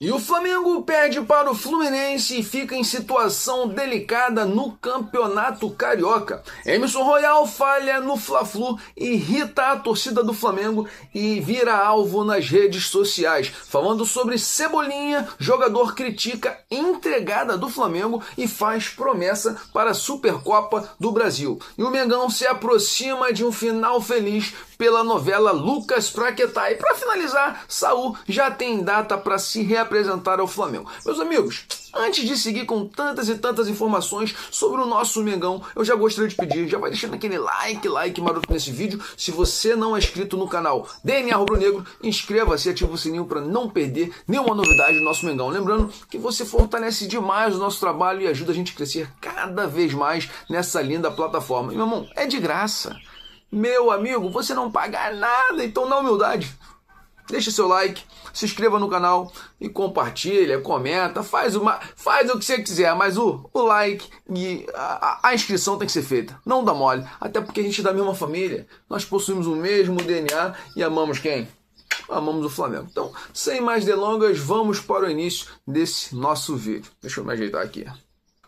E o Flamengo perde para o Fluminense e fica em situação delicada no Campeonato Carioca. Emerson Royal falha no Fla-Flu, irrita a torcida do Flamengo e vira alvo nas redes sociais. Falando sobre Cebolinha, jogador critica entregada do Flamengo e faz promessa para a Supercopa do Brasil. E o Mengão se aproxima de um final feliz pela novela Lucas Paquetá. E para finalizar, Saul já tem data para se reapresentar ao Flamengo. Meus amigos, antes de seguir com tantas e tantas informações sobre o nosso Mengão, eu já gostaria de pedir, já vai deixando aquele like maroto nesse vídeo. Se você não é inscrito no canal DNA Rubro Negro, inscreva-se e ative o sininho para não perder nenhuma novidade do nosso Mengão. Lembrando que você fortalece demais o nosso trabalho e ajuda a gente a crescer cada vez mais nessa linda plataforma. E, meu irmão, é de graça. Meu amigo, você não paga nada, então na humildade, deixa seu like, se inscreva no canal e compartilha, comenta, faz o que você quiser, mas o like e a inscrição tem que ser feita, não dá mole, até porque a gente é da mesma família, nós possuímos o mesmo DNA e amamos quem? Amamos o Flamengo. Então, sem mais delongas, vamos para o início desse nosso vídeo. Deixa eu me ajeitar aqui.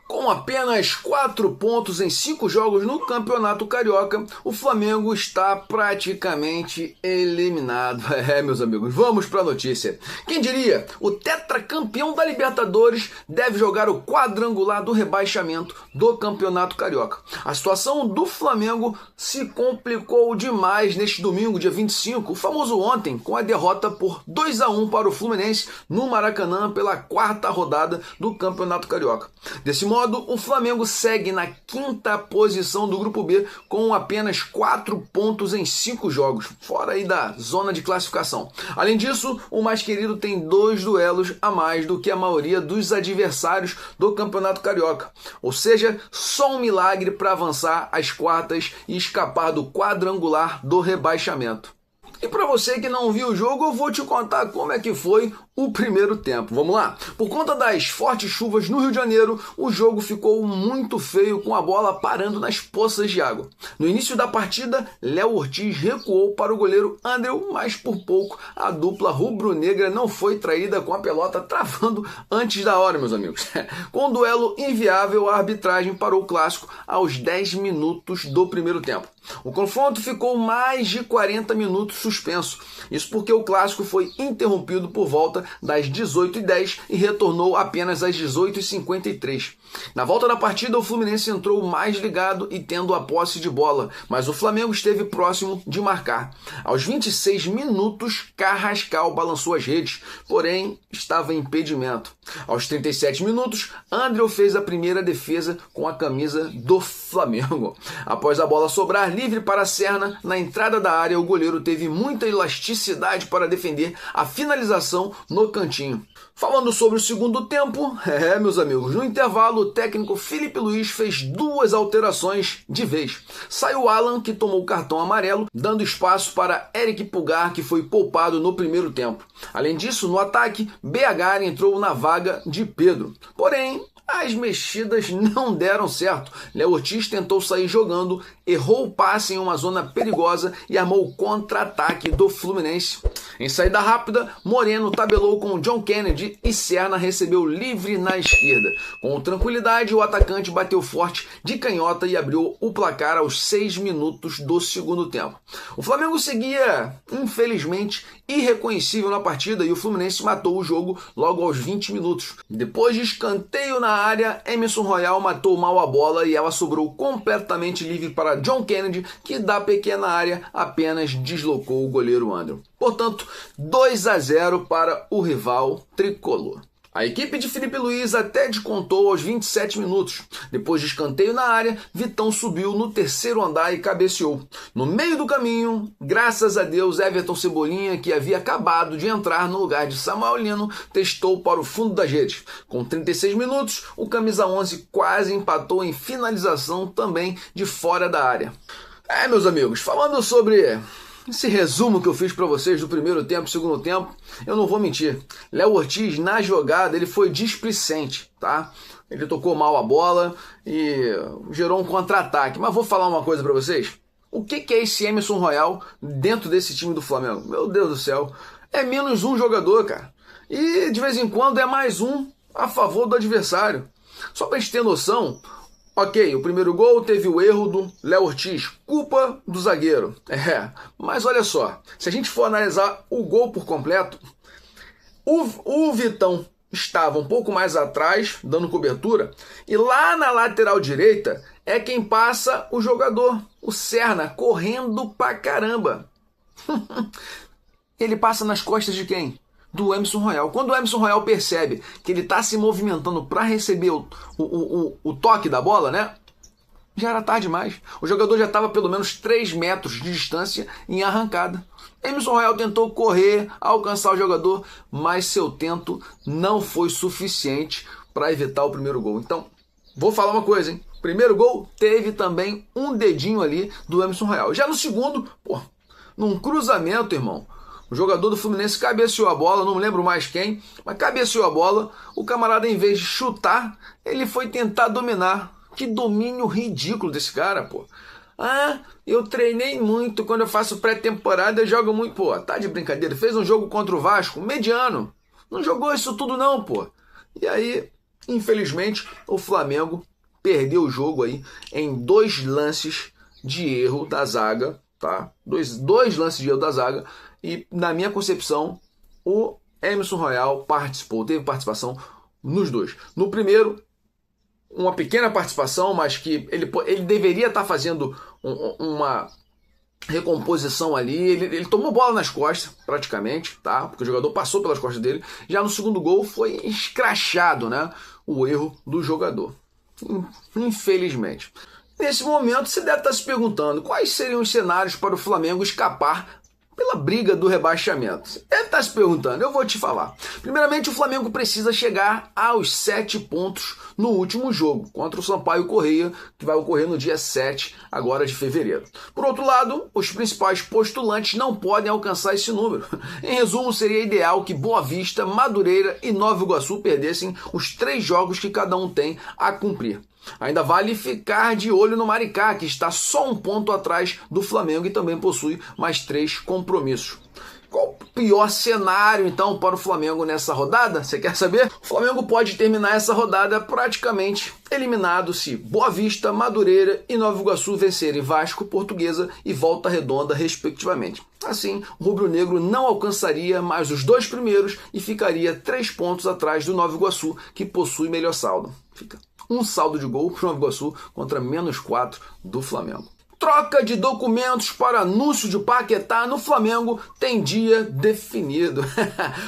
Com apenas 4 pontos em 5 jogos no Campeonato Carioca, o Flamengo está praticamente eliminado. Meus amigos, vamos para a notícia. Quem diria? O tetracampeão da Libertadores deve jogar o quadrangular do rebaixamento do Campeonato Carioca. A situação do Flamengo se complicou demais neste domingo, dia 25, o famoso ontem, com a derrota por 2-1 para o Fluminense no Maracanã pela 4ª rodada do Campeonato Carioca. Desse modo, o Flamengo segue na 5ª posição do Grupo B com apenas 4 pontos em 5 jogos, fora aí da zona de classificação. Além disso, o mais querido tem 2 duelos a mais do que a maioria dos adversários do Campeonato Carioca. Ou seja, só um milagre para avançar às quartas e escapar do quadrangular do rebaixamento. E para você que não viu o jogo, eu vou te contar como é que foi o primeiro tempo. Vamos lá? Por conta das fortes chuvas no Rio de Janeiro, o jogo ficou muito feio com a bola parando nas poças de água. No início da partida, Léo Ortiz recuou para o goleiro Andreu, mas por pouco a dupla rubro-negra não foi traída com a pelota travando antes da hora, meus amigos. Com um duelo inviável, a arbitragem parou o clássico aos 10 minutos do primeiro tempo. O confronto ficou mais de 40 minutos suspenso. Isso porque o clássico foi interrompido por volta das 18h10 e retornou apenas às 18h53. Na volta da partida, o Fluminense entrou mais ligado e tendo a posse de bola, mas o Flamengo esteve próximo de marcar. Aos 26 minutos, Carrascal balançou as redes, porém estava em impedimento. Aos 37 minutos, Andreu fez a primeira defesa com a camisa do Flamengo. Após a bola sobrar livre para Serna, na entrada da área, o goleiro teve muita elasticidade para defender a finalização no cantinho. Falando sobre o segundo tempo, meus amigos, no intervalo o técnico Felipe Luiz fez 2 alterações de vez. Saiu Alan, que tomou o cartão amarelo, dando espaço para Eric Pulgar, que foi poupado no primeiro tempo. Além disso, no ataque, BH entrou na vaga de Pedro. Porém, as mexidas não deram certo. Léo Ortiz tentou sair jogando, errou o passe em uma zona perigosa e armou o contra-ataque do Fluminense. Em saída rápida, Moreno tabelou com John Kennedy e Serna recebeu livre na esquerda. Com tranquilidade, o atacante bateu forte de canhota e abriu o placar aos 6 minutos do segundo tempo. O Flamengo seguia, infelizmente, irreconhecível na partida e o Fluminense matou o jogo logo aos 20 minutos. Depois de escanteio na área, Emerson Royal matou mal a bola e ela sobrou completamente livre para John Kennedy, que da pequena área apenas deslocou o goleiro Andreu. Portanto, 2-0 para o rival tricolor. A equipe de Felipe Luiz até descontou aos 27 minutos. Depois de escanteio na área, Vitão subiu no terceiro andar e cabeceou. No meio do caminho, graças a Deus, Everton Cebolinha, que havia acabado de entrar no lugar de Samuel Lino, testou para o fundo das redes. Com 36 minutos, o camisa 11 quase empatou em finalização também de fora da área. Meus amigos, falando sobre esse resumo que eu fiz para vocês do primeiro tempo e segundo tempo, eu não vou mentir. Léo Ortiz, na jogada, ele foi displicente, tá? Ele tocou mal a bola e gerou um contra-ataque. Mas vou falar uma coisa para vocês. O que é esse Emerson Royal dentro desse time do Flamengo? Meu Deus do céu. É menos um jogador, cara. e de vez em quando é mais um a favor do adversário. Só para a gente ter noção, ok, o primeiro gol teve o erro do Léo Ortiz, culpa do zagueiro. Mas olha só, se a gente for analisar o gol por completo, o Vitão estava um pouco mais atrás, dando cobertura, e lá na lateral direita é quem passa o jogador, o Serna, correndo pra caramba. Ele passa nas costas de quem? Do Emerson Royal. Quando o Emerson Royal percebe que ele está se movimentando para receber o toque da bola, né? Já era tarde demais. O jogador já estava pelo menos 3 metros de distância em arrancada. Emerson Royal tentou correr, alcançar o jogador, mas seu tento não foi suficiente para evitar o primeiro gol. Então, vou falar uma coisa, hein? Primeiro gol teve também um dedinho ali do Emerson Royal. Já no segundo, num cruzamento, irmão, o jogador do Fluminense cabeceou a bola, não me lembro mais quem, mas cabeceou a bola. O camarada, em vez de chutar, ele foi tentar dominar. Que domínio ridículo desse cara, pô. Eu treinei muito, quando eu faço pré-temporada eu jogo muito. Pô, tá de brincadeira, fez um jogo contra o Vasco, mediano. Não jogou isso tudo não, pô. E aí, infelizmente, o Flamengo perdeu o jogo aí em 2 lances de erro da zaga, tá? Dois lances de erro da zaga. E, na minha concepção, o Emerson Royal teve participação nos 2. No primeiro, uma pequena participação, mas que ele deveria estar fazendo uma recomposição ali. Ele tomou bola nas costas, praticamente, tá? Porque o jogador passou pelas costas dele. Já no segundo gol foi escrachado, né? O erro do jogador. Infelizmente. Nesse momento, você deve estar se perguntando quais seriam os cenários para o Flamengo escapar pela briga do rebaixamento. Você deve estar se perguntando, eu vou te falar. Primeiramente, o Flamengo precisa chegar aos 7 pontos no último jogo, contra o Sampaio Corrêa, que vai ocorrer no dia 7, agora de fevereiro. Por outro lado, os principais postulantes não podem alcançar esse número. Em resumo, seria ideal que Boa Vista, Madureira e Nova Iguaçu perdessem os 3 jogos que cada um tem a cumprir. Ainda vale ficar de olho no Maricá, que está só 1 ponto atrás do Flamengo e também possui mais 3 compromissos. Qual o pior cenário, então, para o Flamengo nessa rodada? Você quer saber? O Flamengo pode terminar essa rodada praticamente eliminado se Boa Vista, Madureira e Nova Iguaçu vencerem Vasco, Portuguesa e Volta Redonda, respectivamente. Assim, o rubro-negro não alcançaria mais os 2 primeiros e ficaria 3 pontos atrás do Nova Iguaçu, que possui melhor saldo. Fica um saldo de gol para o Nova Iguaçu contra -4 do Flamengo. Troca de documentos para anúncio de Paquetá no Flamengo tem dia definido.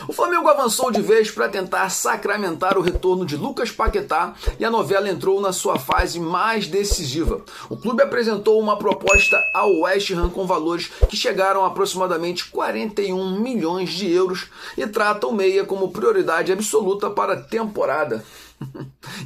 O Flamengo avançou de vez para tentar sacramentar o retorno de Lucas Paquetá e a novela entrou na sua fase mais decisiva. O clube apresentou uma proposta ao West Ham com valores que chegaram a aproximadamente 41 milhões de euros e trata o meia como prioridade absoluta para a temporada.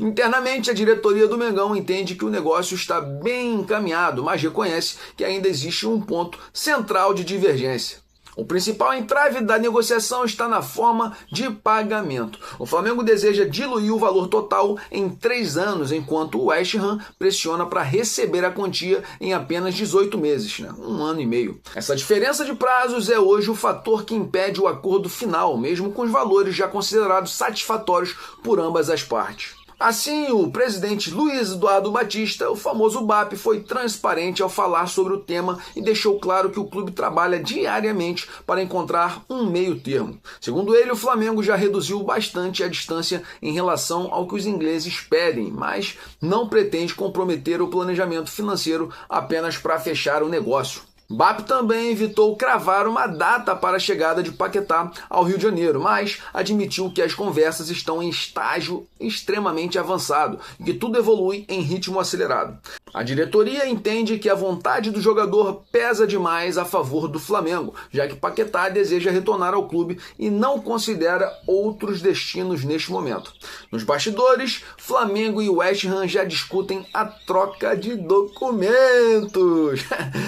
Internamente, a diretoria do Mengão entende que o negócio está bem encaminhado, mas reconhece que ainda existe um ponto central de divergência. O principal entrave da negociação está na forma de pagamento. O Flamengo deseja diluir o valor total em 3 anos, enquanto o West Ham pressiona para receber a quantia em apenas 18 meses, 1 ano e meio. Essa diferença de prazos é hoje o fator que impede o acordo final, mesmo com os valores já considerados satisfatórios por ambas as partes. Assim, o presidente Luiz Eduardo Batista, o famoso BAP, foi transparente ao falar sobre o tema e deixou claro que o clube trabalha diariamente para encontrar um meio termo. Segundo ele, o Flamengo já reduziu bastante a distância em relação ao que os ingleses pedem, mas não pretende comprometer o planejamento financeiro apenas para fechar o negócio. BAP também evitou cravar uma data para a chegada de Paquetá ao Rio de Janeiro, mas admitiu que as conversas estão em estágio extremamente avançado e que tudo evolui em ritmo acelerado. A diretoria entende que a vontade do jogador pesa demais a favor do Flamengo, já que Paquetá deseja retornar ao clube e não considera outros destinos neste momento. Nos bastidores, Flamengo e West Ham já discutem a troca de documentos,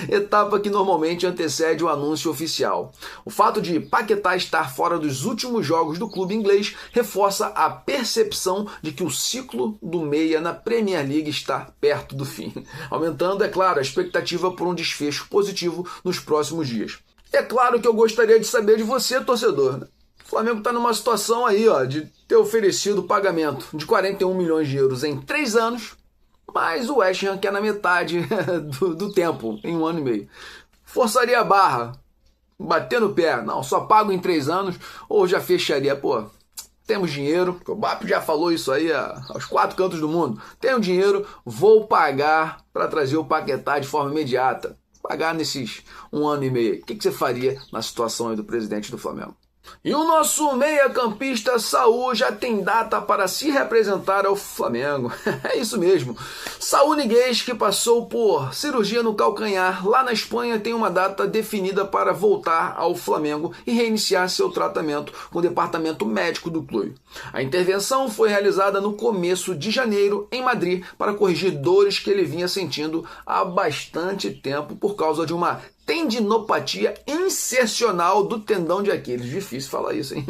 etapa que normalmente antecede o anúncio oficial. O fato de Paquetá estar fora dos últimos jogos do clube inglês reforça a percepção de que o ciclo do meia na Premier League está perto do fim, aumentando, é claro, a expectativa por um desfecho positivo nos próximos dias. É claro que eu gostaria de saber de você, torcedor. Flamengo está numa situação aí, ó, de ter oferecido pagamento de 41 milhões de euros em 3 anos, mas o West Ham quer na metade do tempo, em 1 ano e meio. Forçaria a barra, bater no pé, não, só pago em 3 anos, ou já fecharia, pô, temos dinheiro, o BAP já falou isso aí aos 4 cantos do mundo, tenho dinheiro, vou pagar para trazer o Paquetá de forma imediata, pagar nesses 1 ano e meio. O que você faria na situação aí do presidente do Flamengo? E o nosso meia-campista Saúl já tem data para se representar ao Flamengo. É isso mesmo. Saúl Ñíguez, que passou por cirurgia no calcanhar lá na Espanha, tem uma data definida para voltar ao Flamengo e reiniciar seu tratamento com o departamento médico do clube. A intervenção foi realizada no começo de janeiro em Madrid para corrigir dores que ele vinha sentindo há bastante tempo por causa de uma tendinopatia insercional do tendão de Aquiles. Difícil falar isso, hein?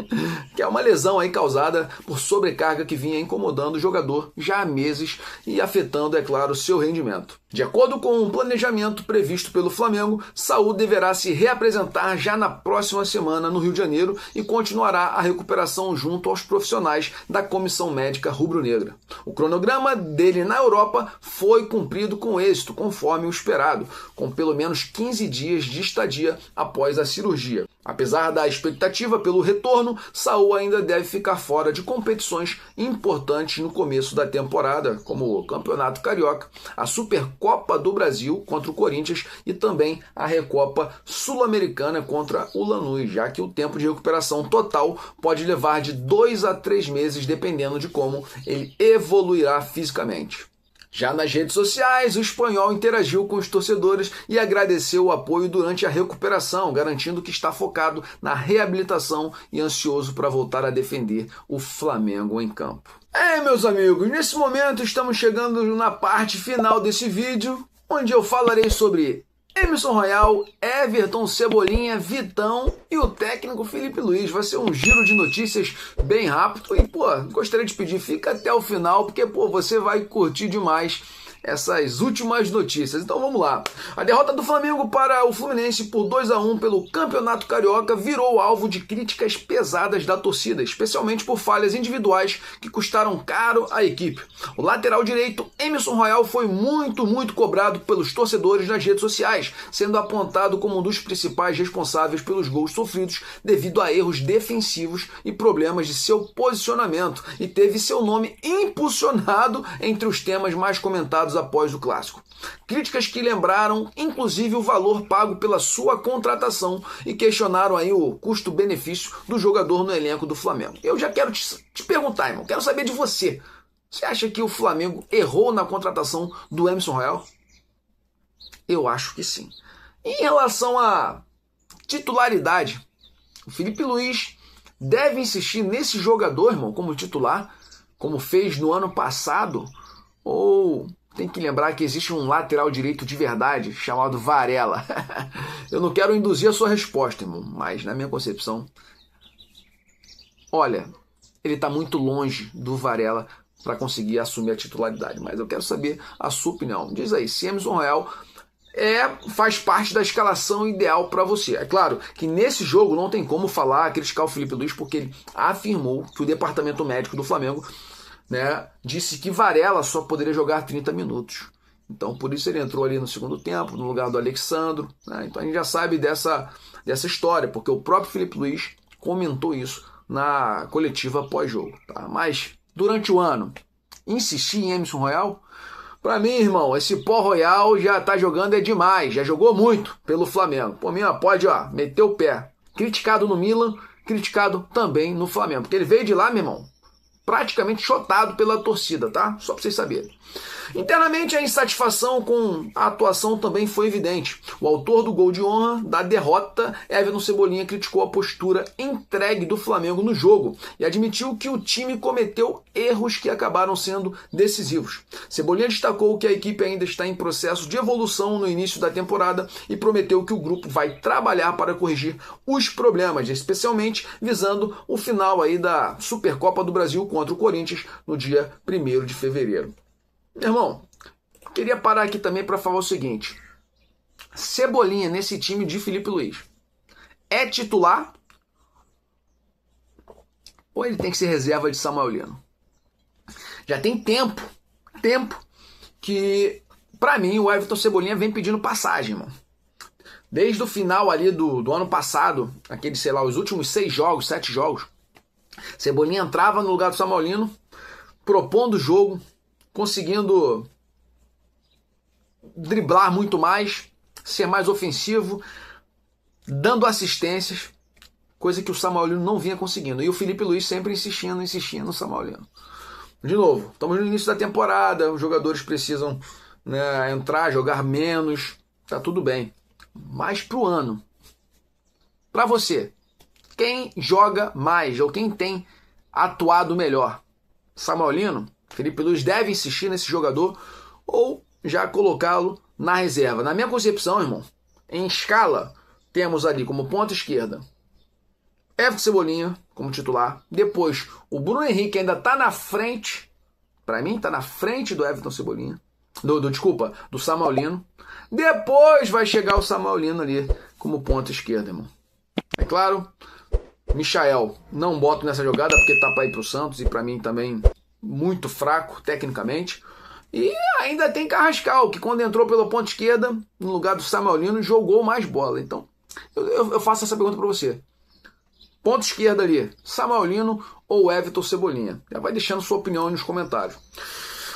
Que é uma lesão aí causada por sobrecarga que vinha incomodando o jogador já há meses e afetando, é claro, seu rendimento. De acordo com um planejamento previsto pelo Flamengo, Saúl deverá se reapresentar já na próxima semana no Rio de Janeiro e continuará a recuperação junto aos profissionais da comissão médica rubro-negra. O cronograma dele na Europa foi cumprido com êxito, conforme o esperado, com pelo menos 15 dias de estadia após a cirurgia. Apesar da expectativa pelo retorno, Saúl ainda deve ficar fora de competições importantes no começo da temporada, como o Campeonato Carioca, a Supercopa do Brasil contra o Corinthians e também a Recopa Sul-Americana contra o Lanús, já que o tempo de recuperação total pode levar de 2 a 3 meses, dependendo de como ele evoluirá fisicamente. Já nas redes sociais, o espanhol interagiu com os torcedores e agradeceu o apoio durante a recuperação, garantindo que está focado na reabilitação e ansioso para voltar a defender o Flamengo em campo. Meus amigos, nesse momento estamos chegando na parte final desse vídeo, onde eu falarei sobre Emerson Royal, Everton, Cebolinha, Vitão e o técnico Felipe Luiz. Vai ser um giro de notícias bem rápido e, gostaria de pedir, fica até o final, porque, você vai curtir demais essas últimas notícias. Então vamos lá. A derrota do Flamengo para o Fluminense por 2-1 pelo Campeonato Carioca virou alvo de críticas pesadas da torcida, especialmente por falhas individuais que custaram caro à equipe. O lateral direito, Emerson Royal, foi muito cobrado pelos torcedores nas redes sociais, sendo apontado como um dos principais responsáveis pelos gols sofridos devido a erros defensivos e problemas de seu posicionamento, e teve seu nome impulsionado entre os temas mais comentados após o clássico. Críticas que lembraram, inclusive, o valor pago pela sua contratação e questionaram aí o custo-benefício do jogador no elenco do Flamengo. Eu já quero te perguntar, irmão, quero saber de você. Você acha que o Flamengo errou na contratação do Emerson Royal? Eu acho que sim. Em relação à titularidade, o Felipe Luiz deve insistir nesse jogador, irmão, como titular, como fez no ano passado, ou tem que lembrar que existe um lateral direito de verdade chamado Varela? Eu não quero induzir a sua resposta, irmão, mas na minha concepção, olha, ele está muito longe do Varela para conseguir assumir a titularidade. Mas eu quero saber a sua opinião. Diz aí, se Emerson Royal faz parte da escalação ideal para você. É claro que nesse jogo não tem como criticar o Felipe Luiz, porque ele afirmou que o departamento médico do Flamengo, disse que Varela só poderia jogar 30 minutos. Então, por isso ele entrou ali no segundo tempo, no lugar do Alexandro. Então a gente já sabe dessa história, porque o próprio Felipe Luiz comentou isso na coletiva pós-jogo. Tá? Mas, durante o ano, insistir em Emerson Royal? Para mim, irmão, esse pó Royal já tá jogando demais, já jogou muito pelo Flamengo. Por mim, pode meter o pé. Criticado no Milan, criticado também no Flamengo. Porque ele veio de lá, meu irmão, praticamente chotado pela torcida, tá? Só para vocês saberem. Internamente, a insatisfação com a atuação também foi evidente. O autor do gol de honra da derrota, Everton Cebolinha, criticou a postura entregue do Flamengo no jogo e admitiu que o time cometeu erros que acabaram sendo decisivos. Cebolinha destacou que a equipe ainda está em processo de evolução no início da temporada e prometeu que o grupo vai trabalhar para corrigir os problemas, especialmente visando o final aí da Supercopa do Brasil contra o Corinthians no dia 1º de fevereiro. Meu irmão, queria parar aqui também para falar o seguinte. Cebolinha nesse time de Felipe Luiz é titular ou ele tem que ser reserva de Samuel Lino. Já tem tempo que, pra mim, o Everton Cebolinha vem pedindo passagem, mano. Desde o final ali do ano passado, aquele, sei lá, os últimos 6 jogos, 7 jogos, Cebolinha entrava no lugar do Samuel Lino, propondo o jogo, conseguindo driblar muito mais, ser mais ofensivo, dando assistências, coisa que o Samuel Lino não vinha conseguindo. E o Felipe Luiz sempre insistindo no Samuel Lino. De novo, estamos no início da temporada, os jogadores precisam, né, entrar, jogar menos, tá tudo bem. Mas pro ano, pra você, quem joga mais ou quem tem atuado melhor? Samuel Lino? Felipe Luiz deve insistir nesse jogador ou já colocá-lo na reserva? Na minha concepção, irmão, em escala, temos ali como ponta esquerda Everton Cebolinha como titular. Depois, o Bruno Henrique ainda está na frente. Para mim, está na frente do Everton Cebolinha. Do Samuel Lino. Depois vai chegar o Samuel Lino ali como ponta esquerda, irmão. É claro, Michael não boto nessa jogada porque tá para ir pro Santos e para mim também muito fraco tecnicamente. E ainda tem Carrascal, que quando entrou pela ponta esquerda, no lugar do Samuel Lino, jogou mais bola. Então, eu faço essa pergunta para você. Ponta esquerda ali, Samuel Lino ou Everton Cebolinha? Já vai deixando sua opinião aí nos comentários.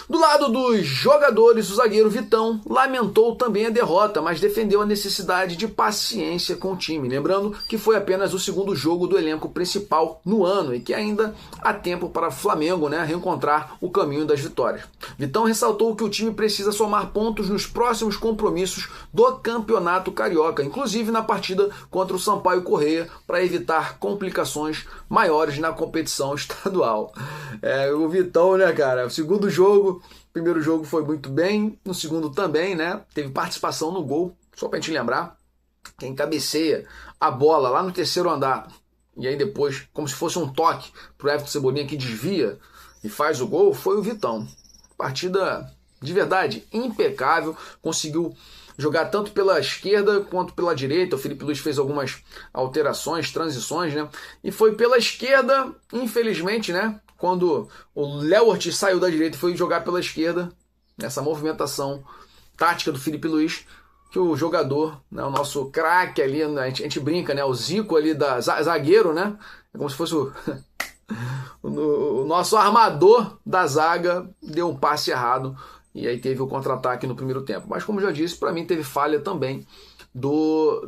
Do lado dos jogadores, o zagueiro Vitão lamentou também a derrota, mas defendeu a necessidade de paciência com o time. Lembrando que foi apenas o segundo jogo do elenco principal no ano e que ainda há tempo para o Flamengo, né, reencontrar o caminho das vitórias. Vitão ressaltou que o time precisa somar pontos nos próximos compromissos do Campeonato Carioca, inclusive na partida contra o Sampaio Corrêa, para evitar complicações maiores na competição estadual. O Vitão, né, cara, o segundo jogo, primeiro jogo foi muito bem, no segundo também, né? Teve participação no gol, só pra gente lembrar. Quem cabeceia a bola lá no terceiro andar, e aí depois, como se fosse um toque pro Everton Cebolinha que desvia e faz o gol, foi o Vitão. Partida de verdade impecável, conseguiu jogar tanto pela esquerda quanto pela direita. O Felipe Luiz fez algumas alterações, transições, né? E foi pela esquerda, infelizmente, né? Quando o Léo Ortiz saiu da direita e foi jogar pela esquerda, nessa movimentação tática do Felipe Luiz, que o jogador, né, o nosso craque ali, a gente brinca, né, o Zico ali, zagueiro, né, é como se fosse o nosso armador da zaga, deu um passe errado e aí teve o contra-ataque no primeiro tempo. Mas como já disse, para mim teve falha também do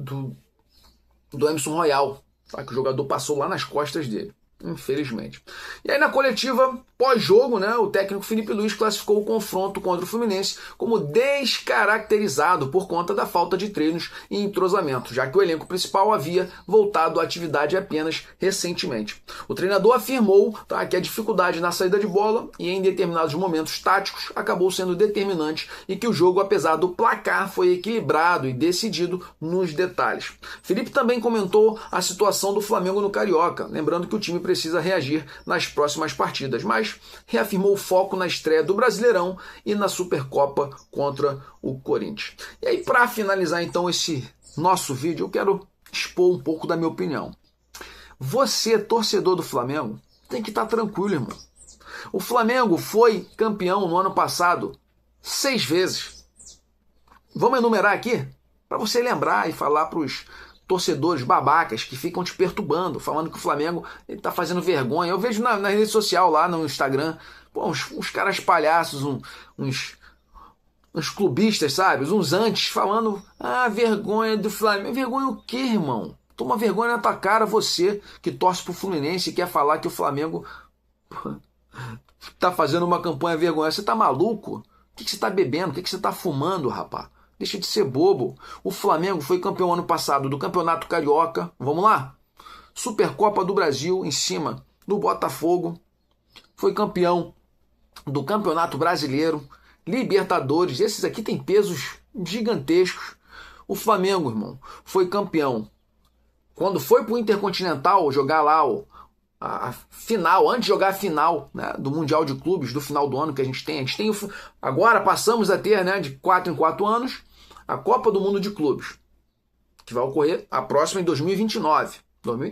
Emerson Royal, tá, que o jogador passou lá nas costas dele. Infelizmente. E aí na coletiva pós-jogo, né, o técnico Felipe Luiz classificou o confronto contra o Fluminense como descaracterizado por conta da falta de treinos e entrosamento, já que o elenco principal havia voltado à atividade apenas recentemente. O treinador afirmou, tá, que a dificuldade na saída de bola e em determinados momentos táticos acabou sendo determinante e que o jogo, apesar do placar, foi equilibrado e decidido nos detalhes. Felipe também comentou a situação do Flamengo no Carioca, lembrando que o time precisa reagir nas próximas partidas, mas reafirmou o foco na estreia do Brasileirão e na Supercopa contra o Corinthians. E aí, para finalizar então esse nosso vídeo, eu quero expor um pouco da minha opinião. Você, torcedor do Flamengo, tem que estar tranquilo, irmão. O Flamengo foi campeão no ano passado 6 vezes. Vamos enumerar aqui para você lembrar e falar para os torcedores babacas que ficam te perturbando, falando que o Flamengo está fazendo vergonha. Eu vejo na rede social, lá no Instagram, pô, uns caras palhaços, uns clubistas, sabe? Uns antes, falando, vergonha do Flamengo. Vergonha o quê, irmão? Toma vergonha na tua cara, você que torce pro Fluminense e quer falar que o Flamengo tá fazendo uma campanha vergonhosa. Você tá maluco? O que você tá bebendo? O que você tá fumando, rapaz? Deixa de ser bobo. O Flamengo foi campeão ano passado do Campeonato Carioca. Vamos lá? Supercopa do Brasil em cima do Botafogo. Foi campeão do Campeonato Brasileiro. Libertadores. Esses aqui têm pesos gigantescos. O Flamengo, irmão, foi campeão. Quando foi pro Intercontinental jogar lá a final, antes de jogar a final, né, do Mundial de Clubes, do final do ano que a gente tem. Agora passamos a ter, né, de 4 em 4 anos, a Copa do Mundo de Clubes, que vai ocorrer a próxima em 2029.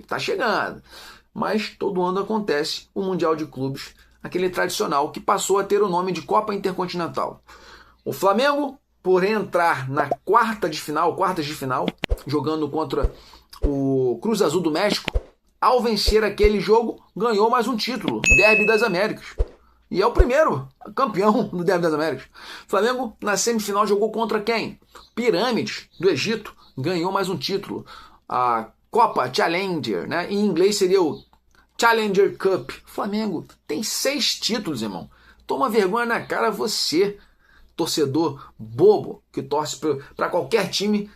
Tá chegando. mas todo ano acontece o Mundial de Clubes, aquele tradicional que passou a ter o nome de Copa Intercontinental. O Flamengo, por entrar na quartas de final, jogando contra o Cruz Azul do México, ao vencer aquele jogo, ganhou mais um título, Derby das Américas. E é o primeiro campeão do Derby das Américas. O Flamengo, na semifinal, jogou contra quem? Pirâmides, do Egito, ganhou mais um título. A Copa Challenger, né? Em inglês seria o Challenger Cup. O Flamengo tem 6 títulos, irmão. Toma vergonha na cara você, torcedor bobo, que torce para qualquer time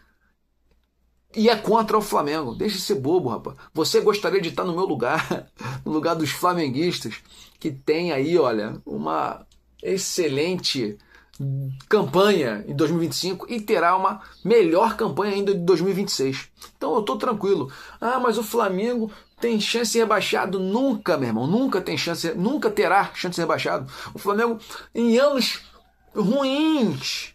e é contra o Flamengo. Deixa de ser bobo, rapaz. Você gostaria de estar no meu lugar, no lugar dos flamenguistas, que tem aí, olha, uma excelente campanha em 2025 e terá uma melhor campanha ainda de 2026. Então eu tô tranquilo. Ah, mas o Flamengo tem chance de rebaixado? Nunca, meu irmão, nunca tem chance, nunca terá chance de ser rebaixado. O Flamengo, em anos ruins,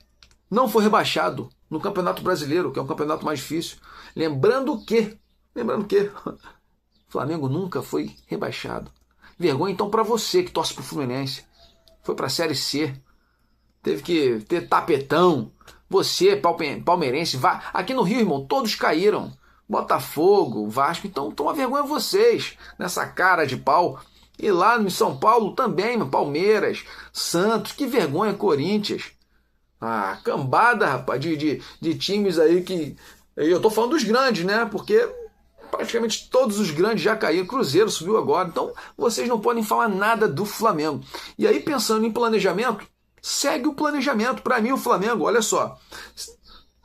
não foi rebaixado no Campeonato Brasileiro, que é um campeonato mais difícil. Lembrando que o Flamengo nunca foi rebaixado. Vergonha então para você que torce pro Fluminense. Foi pra Série C. Teve que ter tapetão. Você, palmeirense, aqui no Rio, irmão, todos caíram. Botafogo, Vasco, então toma vergonha vocês, nessa cara de pau. E lá em São Paulo também, Palmeiras, Santos, que vergonha, Corinthians. Ah, cambada, rapaz, de times aí que... Eu tô falando dos grandes, né? Porque praticamente todos os grandes já caíram. Cruzeiro subiu agora. Então, vocês não podem falar nada do Flamengo. E aí, pensando em planejamento, segue o planejamento. Para mim, o Flamengo, olha só,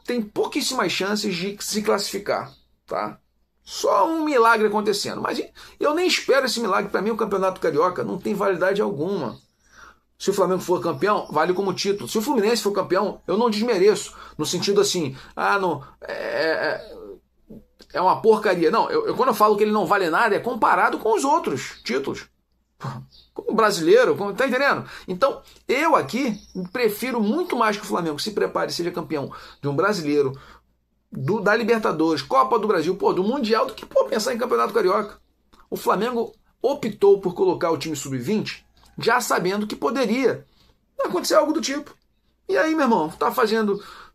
tem pouquíssimas chances de se classificar, tá? Só um milagre acontecendo. Mas eu nem espero esse milagre. Para mim, o Campeonato Carioca não tem validade alguma. Se o Flamengo for campeão, vale como título. Se o Fluminense for campeão, eu não desmereço. No sentido assim, não, é uma porcaria. Não, quando eu falo que ele não vale nada, é comparado com os outros títulos. Como brasileiro, tá entendendo? Então, eu aqui prefiro muito mais que o Flamengo se prepare e seja campeão de um brasileiro, da Libertadores, Copa do Brasil, do Mundial, do que pensar em Campeonato Carioca. O Flamengo optou por colocar o time sub-20 já sabendo que poderia acontecer algo do tipo. E aí, meu irmão,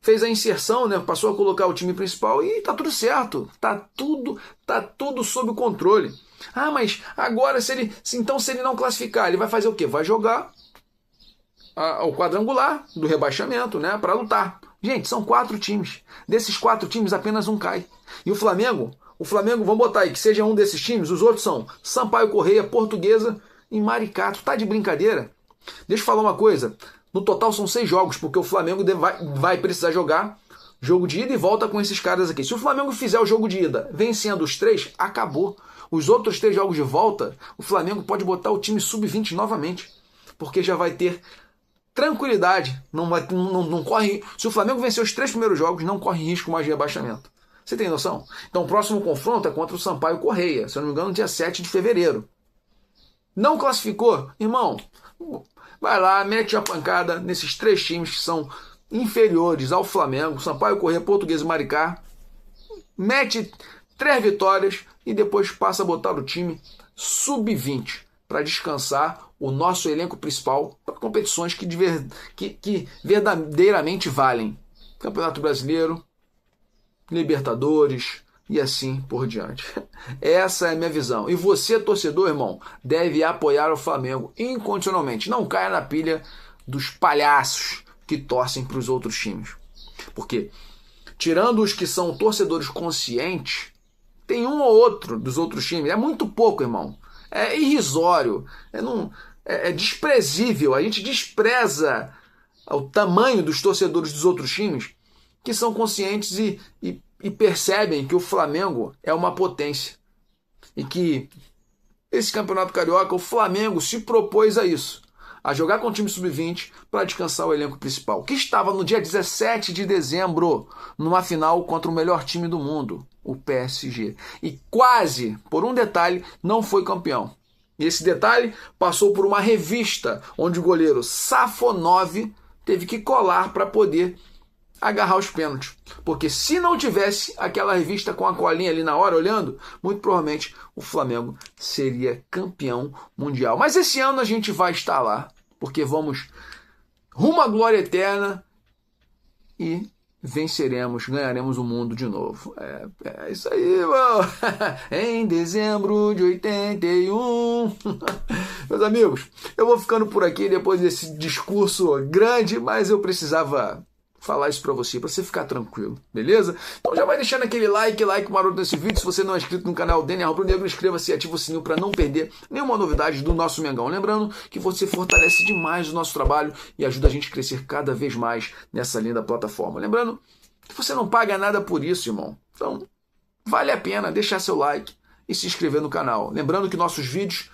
fez a inserção, né? Passou a colocar o time principal e tá tudo certo. Tá tudo sob controle. Ah, mas agora se ele não classificar, ele vai fazer o quê? Vai jogar o quadrangular do rebaixamento, né? Para lutar. Gente, são 4 times. Desses 4 times, apenas um cai. E o Flamengo, vamos botar aí que seja um desses times, os outros são Sampaio Corrêa, Portuguesa e Maricá. Tu tá de brincadeira? Deixa eu falar uma coisa. No total são 6 jogos, porque o Flamengo vai precisar jogar jogo de ida e volta com esses caras aqui. Se o Flamengo fizer o jogo de ida vencendo os 3, acabou. Os outros 3 jogos de volta, o Flamengo pode botar o time sub-20 novamente, porque já vai ter tranquilidade. Não corre. Se o Flamengo vencer os 3 primeiros jogos, não corre risco mais de rebaixamento. Você tem noção? Então o próximo confronto é contra o Sampaio Corrêa, se eu não me engano, dia 7 de fevereiro. Não classificou? Irmão, vai lá, mete a pancada nesses 3 times que são inferiores ao Flamengo, Sampaio Corrêa, Portuguesa e Maricá. Mete 3 vitórias e depois passa a botar o time sub-20 para descansar o nosso elenco principal para competições que verdadeiramente valem. Campeonato Brasileiro, Libertadores e assim por diante. Essa é a minha visão. E você, torcedor, irmão, deve apoiar o Flamengo incondicionalmente. Não caia na pilha dos palhaços que torcem para os outros times. Porque, tirando os que são torcedores conscientes, tem um ou outro dos outros times. É muito pouco, irmão. É irrisório. É desprezível. A gente despreza o tamanho dos torcedores dos outros times que são conscientes e percebem que o Flamengo é uma potência. E que esse Campeonato Carioca, o Flamengo se propôs a isso. A jogar com o time sub-20 para descansar o elenco principal. Que estava no dia 17 de dezembro, numa final contra o melhor time do mundo, o PSG. E quase, por um detalhe, não foi campeão. E esse detalhe passou por uma revista onde o goleiro Safonov teve que colar para poder agarrar os pênaltis. Porque se não tivesse aquela revista com a colinha ali na hora olhando, muito provavelmente o Flamengo seria campeão mundial. Mas esse ano a gente vai estar lá, porque vamos rumo à glória eterna e venceremos, ganharemos o mundo de novo. É isso aí, mano. Em dezembro de 81. Meus amigos, eu vou ficando por aqui depois desse discurso grande, mas eu precisava falar isso pra você ficar tranquilo, beleza? Então já vai deixando aquele like maroto nesse vídeo. Se você não é inscrito no canal DNA Rubro Negro, inscreva-se e ativa o sininho para não perder nenhuma novidade do nosso Mengão. Lembrando que você fortalece demais o nosso trabalho e ajuda a gente a crescer cada vez mais nessa linda plataforma. Lembrando que você não paga nada por isso, irmão. Então, vale a pena deixar seu like e se inscrever no canal. Lembrando que nossos vídeos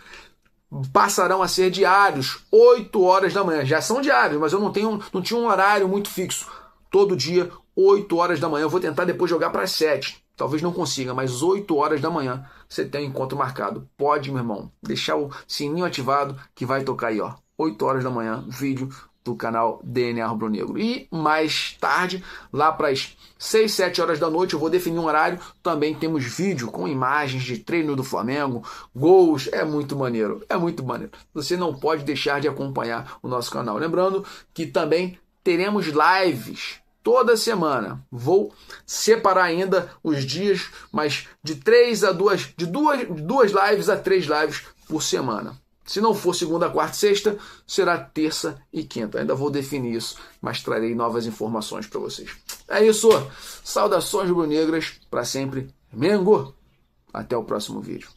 passarão a ser diários, 8 horas da manhã. Já são diários, mas eu não tinha um horário muito fixo. Todo dia, 8 horas da manhã. Eu vou tentar depois jogar para as 7. Talvez não consiga, mas 8 horas da manhã você tem um encontro marcado. Pode, meu irmão, deixar o sininho ativado que vai tocar aí, ó. 8 horas da manhã, vídeo do canal DNA Rubro Negro. E mais tarde, lá para as 6, 7 horas da noite, eu vou definir um horário. Também temos vídeo com imagens de treino do Flamengo, gols. É muito maneiro, é muito maneiro. Você não pode deixar de acompanhar o nosso canal. Lembrando que também teremos lives toda semana. Vou separar ainda os dias, mas de 3 a 2, de duas lives a 3 lives por semana. Se não for segunda, quarta e sexta, será terça e quinta. Ainda vou definir isso, mas trarei novas informações para vocês. É isso. Saudações rubro-negras para sempre. Mengo. Até o próximo vídeo.